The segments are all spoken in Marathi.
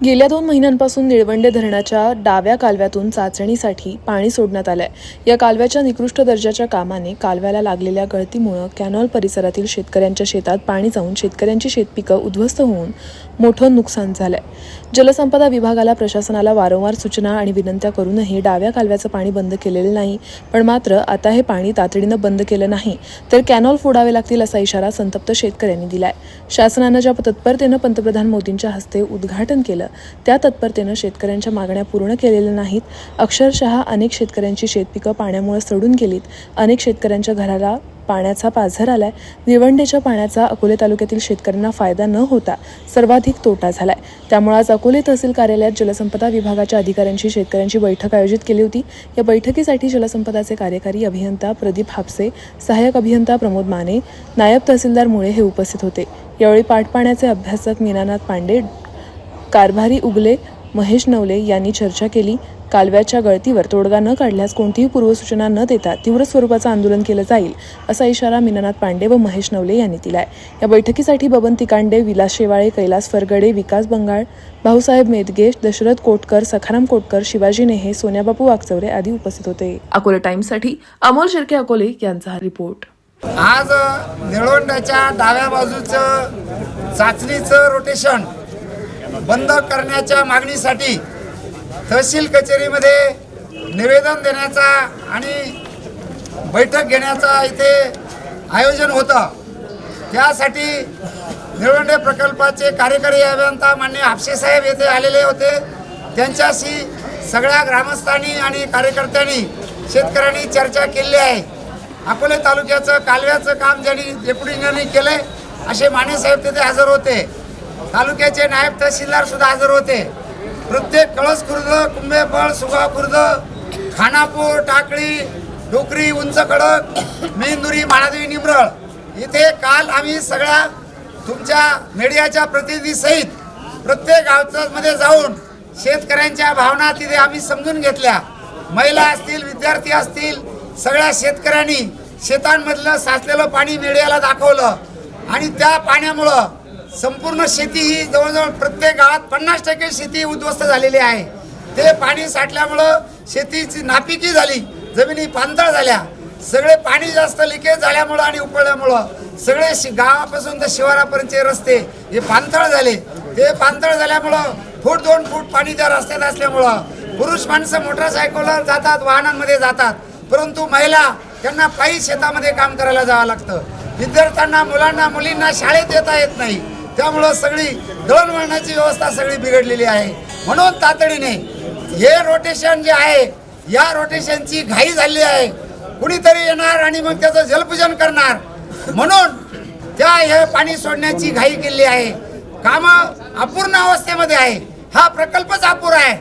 गेल्या 2 महिन्यांपासून निळवंडे धरणाच्या डाव्या कालव्यातून चाचणीसाठी पाणी सोडण्यात आलंय। या कालव्याच्या निकृष्ट दर्जाच्या कामाने कालव्याला लागलेल्या गळतीमुळे कॅनॉल परिसरातील शेतकऱ्यांच्या शेतात पाणी जाऊन शेतकऱ्यांची शेतपिकं उद्ध्वस्त होऊन मोठं नुकसान झालंय। जलसंपदा विभागाला प्रशासनाला वारंवार सूचना आणि विनंत्या करूनही डाव्या कालव्याचं पाणी बंद केलेलं नाही, पण मात्र आता हे पाणी तातडीनं बंद केलं नाही तर कॅनॉल फोडावे लागतील असा इशारा संतप्त शेतकऱ्यांनी दिलाय। शासनानं ज्या तत्परतेनं पंतप्रधान मोदींच्या हस्ते उद्घाटन केलं त्या तत्परतेनं शेतकऱ्यांच्या मागण्या पूर्ण केलेल्या नाहीत। अक्षरशः अनेक शेतकऱ्यांची शेतपिकं पाण्यामुळे सडून गेलीत। अनेक शेतकऱ्यांच्या घराला पाण्याचा पाझर आलाय। निळवंडेच्या पाण्याचा अकोले तालुक्यातील शेतकऱ्यांना फायदा न होता सर्वाधिक तोटा झालाय। त्यामुळे आज अकोले तहसील कार्यालयात जलसंपदा विभागाच्या अधिकाऱ्यांची शेतकऱ्यांची बैठक आयोजित केली होती। या बैठकीसाठी जलसंपदाचे कार्यकारी अभियंता प्रदीप हापसे, सहाय्यक अभियंता प्रमोद माने, नायब तहसीलदार मुळे हे उपस्थित होते। यावेळी पाटपाण्याचे अभ्यासक मीनानाथ पांडे, कारभारी उगले, महेश नवले यांनी चर्चा केली। कालव्याच्या गळतीवर तोडगा न काढल्यास कोणतीही पूर्वसूचना न देता तीव्र स्वरूपाचं आंदोलन केलं जाईल असा इशारा मीनानाथ पांडे व महेश नवले यांनी दिलाय। या बैठकीसाठी बबन तिकांडे, विलास शेवाळे, कैलास फरगडे, विकास बंगाळ, भाऊसाहेब मेदगे, दशरथ कोटकर, सखाराम कोटकर, शिवाजी नेहे, सोन्याबापू वागचौरे आदी उपस्थित होते। अकोले टाइम्ससाठी अमोल शिर्के, अकोले यांचा हा रिपोर्ट। आज निळवंड्याच्या डाव्या बाजूचं चाचणीचं रोटेशन बंद करण्याच्या मागणीसाठी तहसील कचेरीमध्ये निवेदन देण्याचा आणि बैठक घेण्याचा इथे आयोजन होतं। त्यासाठी निळवंडे प्रकल्पाचे कार्यकारी अभियंता माननीय हापसे साहेब येथे आलेले होते। त्यांच्याशी सगळ्या ग्रामस्थांनी आणि कार्यकर्त्यांनी शेतकऱ्यांनी चर्चा केली आहे। अकोले तालुक्याचं कालव्याचं काम ज्यांनी डेप्युटी इंजिनियरनी केले असे माने साहेब तिथे हजर होते। तालुक्याचे नायब तहसीलदार सुद्धा हजर होते। प्रत्येक कळस खुर्द, कुंभेफळ, सुगाव खुर्द, खानापूर, टाकळी, डोकरी, उंच खडक, मेंदुरी, माणादेवी, निमरळ इथे काल आम्ही सगळ्या तुमच्या मीडियाच्या प्रतिनिधीसहित प्रत्येक गावामध्ये जाऊन शेतकऱ्यांच्या भावना तिथे आम्ही समजून घेतल्या। महिला असतील, विद्यार्थी असतील, सगळ्या शेतकऱ्यांनी शेतांमधलं साचलेलं पाणी मीडियाला दाखवलं आणि त्या पाण्यामुळं संपूर्ण शेती ही जवळजवळ प्रत्येक गावात 50% शेती उद्ध्वस्त झालेली आहे। ते पाणी साठल्यामुळं शेतीची नापिकी झाली, जमिनी पाणथळ झाल्या, सगळे पाणी जास्त लिकेज झाल्यामुळं आणि उपळल्यामुळं सगळे गावापासून तर शिवारापर्यंतचे रस्ते हे पाणथळ झाले। ते पाणथळ झाल्यामुळं फूट 2 फूट पाणी त्या रस्त्यात असल्यामुळं पुरुष माणसं मोटरसायकलवर जातात, वाहनांमध्ये जातात, परंतु महिला त्यांना पायी शेतामध्ये काम करायला जावं लागतं। विद्यार्थ्यांना, मुलांना, मुलींना शाळेत येता येत नाही। त्यामुळं सगळी दळणवळणाची व्यवस्था सगळी बिघडलेली आहे। म्हणून तातडीने हे रोटेशन जे आहे या रोटेशनची घाई झाली आहे। कुणीतरी येणार आणि मग त्याचं जलपूजन करणार म्हणून त्या हे पाणी सोडण्याची घाई केली आहे। कामं अपूर्ण अवस्थेमध्ये आहे। हा प्रकल्पच अपुरा आहे।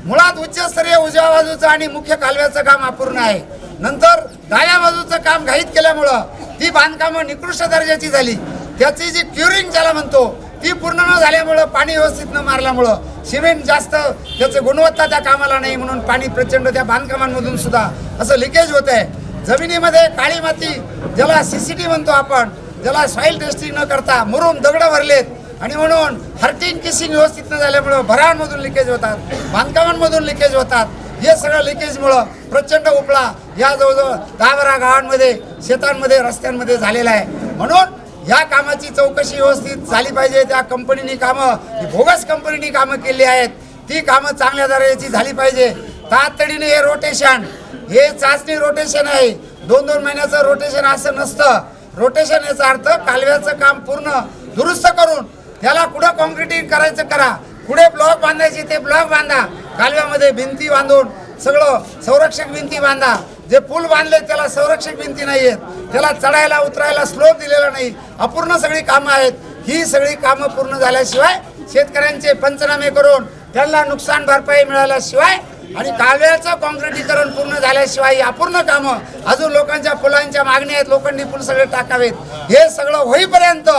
मुळात उच्चस्तरीय उजव्या बाजूचं आणि मुख्य कालव्याचं काम अपूर्ण आहे। नंतर डाव्या बाजूचं काम घाईत केल्यामुळं ती बांधकामं निकृष्ट दर्जाची झाली। त्याची जी क्युरिंग ज्याला म्हणतो ती पूर्ण न झाल्यामुळं, पाणी व्यवस्थित न मारल्यामुळं, सिमेंट जास्त त्याचं गुणवत्ता त्या कामाला नाही म्हणून पाणी प्रचंड त्या बांधकामांमधून सुद्धा असं लिकेज होत आहे। जमिनीमध्ये काळी माती ज्याला CCT म्हणतो आपण, ज्याला सॉईल टेस्टिंग न करता मुरुम दगडं भरलेत आणि म्हणून हर्टिंग किसिंग व्यवस्थित न झाल्यामुळं भरांमधून लिकेज होतात, बांधकामांमधून लिकेज होतात। हे सगळं लिकेजमुळं प्रचंड उपळा या जवळजवळ 10-12 गावांमध्ये, शेतांमध्ये, रस्त्यांमध्ये झालेला आहे। म्हणून या कामाची चौकशी व्यवस्थित झाली पाहिजे। त्या कंपनीनी कामं, बोगस कंपनीनी कामं केली आहेत, ती कामं चांगल्या दर्जाची झाली पाहिजे। तातडीने हे रोटेशन, हे चाचणी रोटेशन आहे। 2-2 महिन्याचं रोटेशन असं नसतं। रोटेशन याचा अर्थ कालव्याचं काम पूर्ण दुरुस्त करून त्याला कुठं कॉन्क्रिटिंग करायचं करा, कुठे ब्लॉक बांधायचे ते ब्लॉक बांधा, कालव्यामध्ये भिंती बांधून सगळं संरक्षक भिंती बांधा। जे पूल बांधले त्याला संरक्षक भिंती नाही आहेत, त्याला चढायला उतरायला स्लोप दिलेला नाही, अपूर्ण सगळी कामं आहेत। ही सगळी कामं पूर्ण झाल्याशिवाय शेतकऱ्यांचे पंचनामे करून त्यांना नुकसान भरपाई मिळाल्याशिवाय आणि कालव्याचं कॉन्क्रिटीकरण पूर्ण झाल्याशिवाय अपूर्ण कामं, अजून लोकांच्या पुलांच्या मागण्या आहेत, लोखंडी पूल सगळे टाकावेत, हे सगळं होईपर्यंत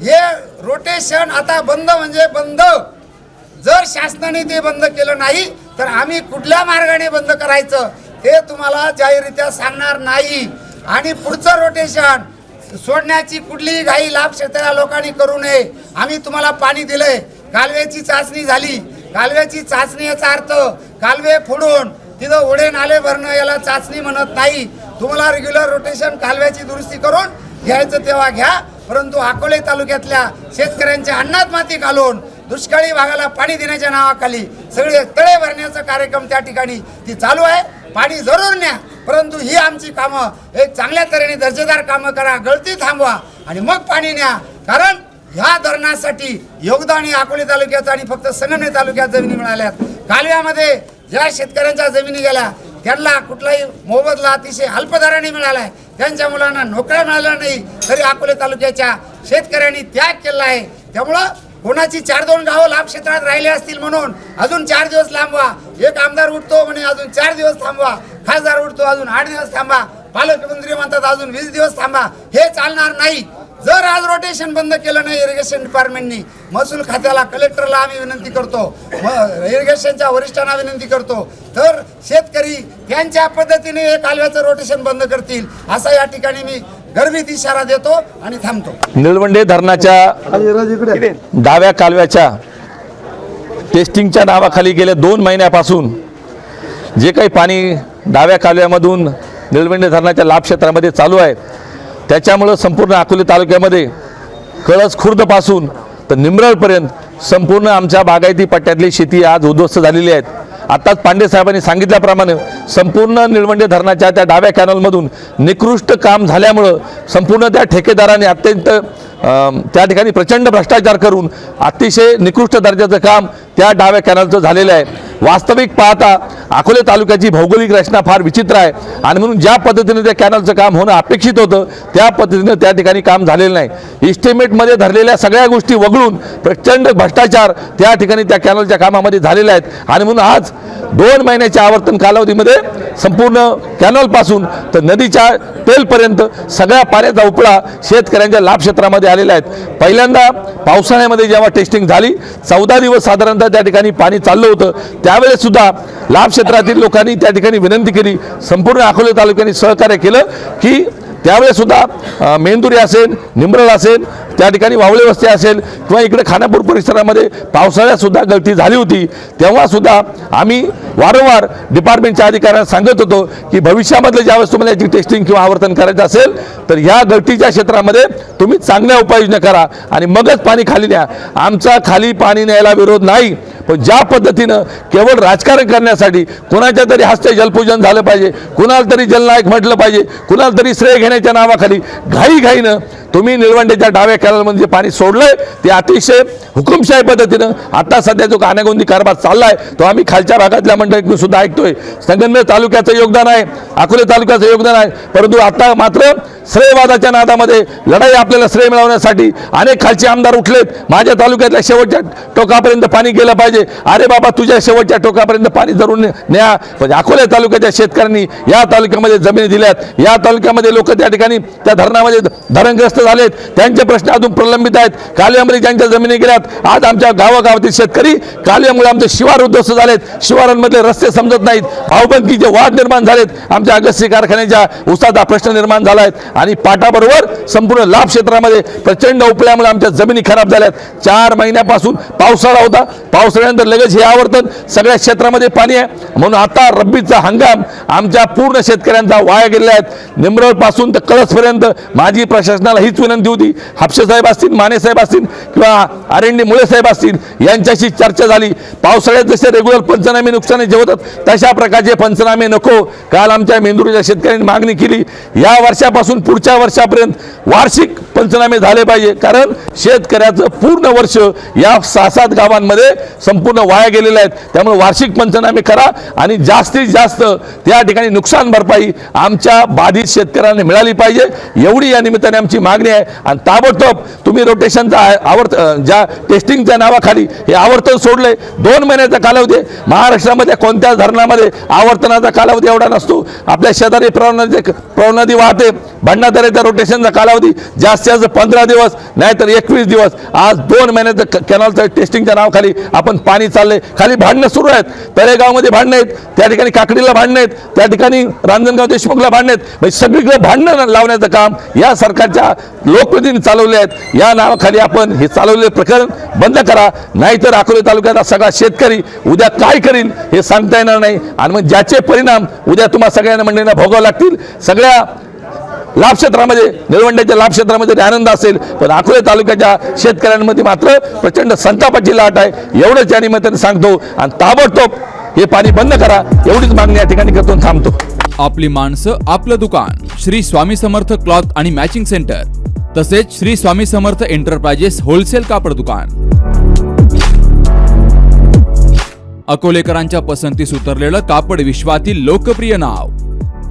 हे रोटेशन आता बंद म्हणजे बंद। जर शासनाने ते बंद केलं नाही तर आम्ही कुठल्या मार्गाने बंद करायचं ते तुम्हाला जाहीररित्या सांगणार नाही। आणि पुढचं रोटेशन सोडण्याची कुठलीही घाई लाभ शेतकऱ्या लोकांनी करू नये। आम्ही तुम्हाला पाणी दिलंय, कालव्याची चाचणी झाली. कालव्याची चाचणी याचा अर्थ कालवे फोडून तिथं ओढे नाले भरणं याला चाचणी म्हणत नाही. तुम्हाला रेग्युलर रोटेशन कालव्याची दुरुस्ती करून घ्यायचं तेव्हा घ्या, परंतु अकोले तालुक्यातल्या शेतकऱ्यांच्या अन्नात माती घालून दुष्काळी भागाला पाणी देण्याच्या नावाखाली सगळे तळे भरण्याचा कार्यक्रम त्या ठिकाणी ती चालू आहे. पाणी जरूर न्या, परंतु ही आमची कामं एक चांगल्या तऱ्हेने दर्जेदार कामं करा, गळती थांबवा आणि मग पाणी न्या. कारण ह्या धरणासाठी योगदान हे अकोले तालुक्याचं आणि फक्त संगमनेर तालुक्यात जमिनी मिळाल्यात. कालव्यामध्ये ज्या शेतकऱ्यांच्या जमिनी गेल्या त्यांना कुठलाही मोबदला अतिशय अल्प दराने मिळाला आहे. त्यांच्या मुलांना नोकऱ्या मिळाल्या नाही तरी अकोले तालुक्याच्या शेतकऱ्यांनी त्याग केला आहे. त्यामुळं कोणाची 4-2 गावं लाभ क्षेत्रात राहिले असतील म्हणून अजून 4 दिवस लांबवा. एक आमदार उठतो म्हणे अजून 4 दिवस थांबवा, खासदार उठतो अजून 8 दिवस थांबा, पालकमंत्री म्हणतात अजून 20 दिवस थांबा. हे चालणार नाही. जर आज रोटेशन बंद केलं नाही इरिगेशन डिपार्टमेंटनी, महसूल खात्याला, कलेक्टरला आम्ही विनंती करतो, इरिगेशनच्या वरिष्ठांना विनंती करतो, तर शेतकरी त्यांच्या पद्धतीने हे कालव्याचं रोटेशन बंद करतील असा या ठिकाणी मी गर्भित इशारा देतो आणि थांबतो. निळवंडे धरणाच्या डाव्या कालव्याच्या टेस्टिंगच्या नावाखाली गेल्या 2 महिन्यापासून जे काही पाणी डाव्या कालव्यामधून निळवंडे धरणाच्या लाभ क्षेत्रामध्ये चालू आहे त्याच्यामुळं संपूर्ण अकोले तालुक्यामध्ये कळस खुर्दपासून तर निमरळपर्यंत संपूर्ण आमच्या बागायती पट्ट्यातली शेती आज उद्ध्वस्त झालेली आहे. आत्ताच पांडे साहेबांनी सांगितल्याप्रमाणे संपूर्ण निळवंडे धरणाच्या त्या डाव्या कॅनलमधून निकृष्ट काम झाल्यामुळं संपूर्ण त्या ठेकेदाराने अत्यंत त्या ठिकाणी प्रचंड भ्रष्टाचार करून अतिशय निकृष्ट दर्जाचं काम त्या डाव्या कॅनलचं झालेलं आहे. वास्तविक पाहता अकोले तालुक्याची भौगोलिक रचना फार विचित्र आहे आणि म्हणून ज्या पद्धतीने त्या कॅनलचं काम होणं अपेक्षित होतं त्या पद्धतीनं त्या ठिकाणी काम झालेलं नाही. इस्टिमेटमध्ये धरलेल्या सगळ्या गोष्टी वगळून प्रचंड भ्रष्टाचार त्या ठिकाणी त्या कॅनलच्या कामामध्ये झालेले आहेत आणि म्हणून आज 2 महिन्याच्या आवर्तन कालावधीमध्ये संपूर्ण कॅनलपासून तर नदीच्या टेलपर्यंत सगळ्या पाण्याचा उपळा शेतकऱ्यांच्या लाभ क्षेत्रामध्ये आलेला आहे. पहिल्यांदा पावसाळ्यामध्ये जेव्हा टेस्टिंग झाली 14 दिवस साधारणतः त्या ठिकाणी पाणी चाललं होतं, त्यावेळेस सुद्धा लाभ क्षेत्रातील लोकांनी त्या ठिकाणी विनंती केली, संपूर्ण अकोले तालुक्याने सहकार्य केलं की त्यावेळेस सुद्धा मेंदुरी असेल, निमरळ असेल, त्या ठिकाणी वावळे वस्ती असेल किंवा इकडे खानापूर परिसरामध्ये पावसाळ्यात सुद्धा गळती झाली होती. तेव्हा सुद्धा आम्ही वारंवार डिपार्टमेंटच्या अधिकाऱ्यांना सांगत होतो की भविष्यामधलं ज्यावेळेस तुम्हाला याची टेस्टिंग किंवा आवर्तन करायचं असेल तर ह्या गळतीच्या क्षेत्रामध्ये तुम्ही चांगल्या उपाययोजना करा आणि मगच पाणी खाली न्या. आमचा खाली पाणी न्यायला विरोध नाही, पण ज्या पद्धतीनं केवळ राजकारण करण्यासाठी कोणाच्या तरी हस्ते जलपूजन झालं पाहिजे, कुणाला तरी जलनायक म्हटलं पाहिजे, कुणाला तरी श्रेय घेण्याच्या नावाखाली घाईघाईनं तुम्ही निळवंडेच्या डाव्या कॅनलमध्ये जे पाणी सोडलंय ते अतिशय हुकुमशाही पद्धतीनं आता सध्या जो कानागोंदी कारभार चाललाय तो आम्ही खालच्या भागातल्या मंडळीतून सुद्धा ऐकतोय. संगमनेर तालुक्याचं योगदान आहे, अकोले तालुक्याचं योगदान आहे, परंतु आता मात्र श्रेयवादाच्या नादामध्ये लढाई आपल्याला श्रेय मिळवण्यासाठी अनेक खालचे आमदार उठलेत. माझ्या तालुक्यातल्या शेवटच्या टोकापर्यंत पाणी गेलं पाहिजे. अरे बाबा, तुझ्या शेवटच्या टोकापर्यंत पाणी धरून न्या. म्हणजे अकोले तालुक्याच्या शेतकऱ्यांनी या तालुक्यामध्ये जमिनी दिल्यात, या तालुक्यामध्ये लोक त्या ठिकाणी त्या धरणामध्ये धरणग्रस्त झालेत, त्यांचे प्रश्न अजून प्रलंबित आहेत. कालव्यामध्ये ज्यांच्या जमिनी गेल्यात, आज आमच्या गावागावातील शेतकरी कालव्यामुळे आमचे शिवार उद्ध्वस्त झालेत, शिवारांमधले रस्ते समजत नाहीत, भाऊबंदकीचे वाद निर्माण झालेत, आमच्या अगस्ती कारखान्याच्या उसाचा प्रश्न निर्माण झाला आहे आणि पाटाबरोबर संपूर्ण लाभ क्षेत्रामध्ये प्रचंड उपल्यामुळे आमच्या जमिनी खराब झाल्यात. 4 महिन्यापासून पावसाळा होता, पावसाळ्यानंतर लगेच हे आवर्तन, सगळ्या क्षेत्रामध्ये पाणी आहे. म्हणून आता रब्बीचा हंगाम आमच्या पूर्ण शेतकऱ्यांचा वाया गेलेला आहे. निमरळपासून तर कळसपर्यंत माझी प्रशासनाला हीच विनंती होती, हापसे साहेब असतील, माने साहेब असतील किंवा आरएनडी मुळे साहेब असतील, यांच्याशी चर्चा झाली. पावसाळ्यात जसे रेग्युलर पंचनामे नुकसानी जे होतात तशा प्रकारचे पंचनामे नको. काल आमच्या मेंदुरीच्या शेतकऱ्यांनी मागणी केली, या वर्षापासून पुढच्या वर्षापर्यंत वार्षिक पंचनामे झाले पाहिजे, कारण शेतकऱ्याचं पूर्ण वर्ष या 6-7 गावांमध्ये संपूर्ण वाया गेलेलं आहे. त्यामुळे वार्षिक पंचनामे करा आणि जास्तीत जास्त त्या ठिकाणी नुकसान भरपाई आमच्या बाधित शेतकऱ्यांना मिळाली पाहिजे, एवढी या निमित्ताने आमची मागणी आहे. आणि ताबडतोब तुम्ही रोटेशनचा ज्या टेस्टिंगच्या नावाखाली हे आवर्तन सोडले, 2 महिन्याचा कालावधी. महाराष्ट्रामध्ये कोणत्याच धरणामध्ये आवर्तनाचा कालावधी एवढा नसतो. आपल्या शेजारी प्रवरा नदी वाहते, भंडारदऱ्याच्या रोटेशनचा कालावधी जास्तीत जास्त 15 दिवस नाहीतर 21 दिवस. आज 2 महिन्याचं कॅनलचं टेस्टिंगच्या नावाखाली आपण पाणी चाललंय, खाली भांडणं सुरू आहेत, तळेगावमध्ये भांडणं आहेत, त्या ठिकाणी काकडीला भांडणं आहेत, त्या ठिकाणी रांजणगाव देशमुखला भांडणं आहेत. म्हणजे सगळीकडे भांडणं लावण्याचं काम या सरकारच्या लोकप्रतिनिधींनी चालवले आहेत. या नावाखाली आपण हे चालवलेले प्रकरण बंद करा, नाहीतर अकोले तालुक्याचा सगळा शेतकरी उद्या काय करील हे सांगता येणार नाही. आणि मग ज्याचे परिणाम उद्या तुम्हा सगळ्यांना मंडळींना भोगावे लागतील. सगळ्या लाभ क्षेत्रामध्ये, निळवंड्याच्या लाभ क्षेत्रामध्ये आनंद असेल, पण अकोले तालुक्याच्या शेतकऱ्यांमध्ये मात्र प्रचंड संतापाची लाट आहे. एवढंच या निमित्ताने सांगतो आणि ताबडतोब हे पाणी बंद करा, एवढीच मागणी या ठिकाणी करतो. थांबतो. आपली माणसं, आपलं दुकान. श्री स्वामी समर्थ क्लॉथ आणि मॅचिंग सेंटर, तसेच श्री स्वामी समर्थ एंटरप्राइजेस होलसेल कापड दुकान. अकोलेकरांच्या पसंतीस उतरलेलं कापड विश्वातील लोकप्रिय नाव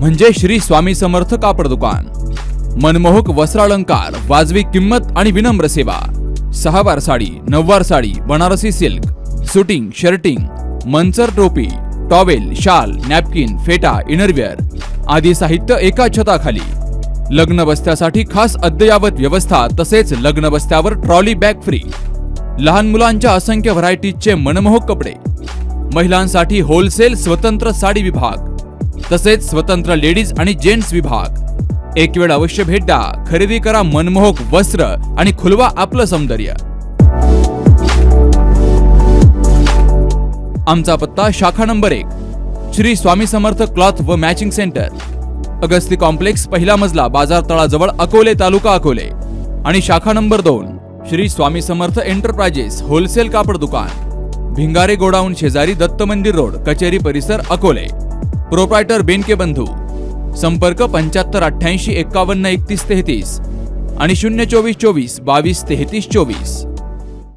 म्हणजे श्री स्वामी समर्थ कापड दुकान. मनमोहक वस्त्रालंकार, वाजवी किंमत आणि विनम्र सेवा. 6 वार साडी, 9 वार sari, Banarasi silk, suiting, shirting, Manchar टोपी, टॉवेल, शाल, नॅपकिन, फेटा, इनरवेअर आदी साहित्य एका छताखाली. लग्न बस्त्यासाठी खास अद्ययावत व्यवस्था, तसेच लग्न बस्त्यावर ट्रॉली बॅग फ्री. लहान मुलांच्या असंख्य व्हरायटीजचे मनमोहक कपडे. महिलांसाठी होलसेल स्वतंत्र साडी विभाग, तसेच स्वतंत्र लेडीज आणि जेंट्स विभाग. एक वेळ अवश्य भेट द्या, खरेदी करा मनमोहक वस्त्र आणि खुलवा आपलं सौंदर्य. आमचा पत्ता शाखा नंबर 1 श्री स्वामी समर्थ क्लॉथ व मॅचिंग सेंटर, अगस्ती कॉम्प्लेक्स, पहिला मजला, बाजार तळाजवळ, अकोले, तालुका अकोले. आणि शाखा number 2 Shri Swami Samarth enterprises wholesale कापड दुकान, भिंगारे गोडाऊन शेजारी, दत्त मंदिर रोड, कचेरी परिसर, अकोले. प्रोप्रायटर बेनके बंधू. संपर्क 75 88 51 31 33 आणि 024 24 22 33 24.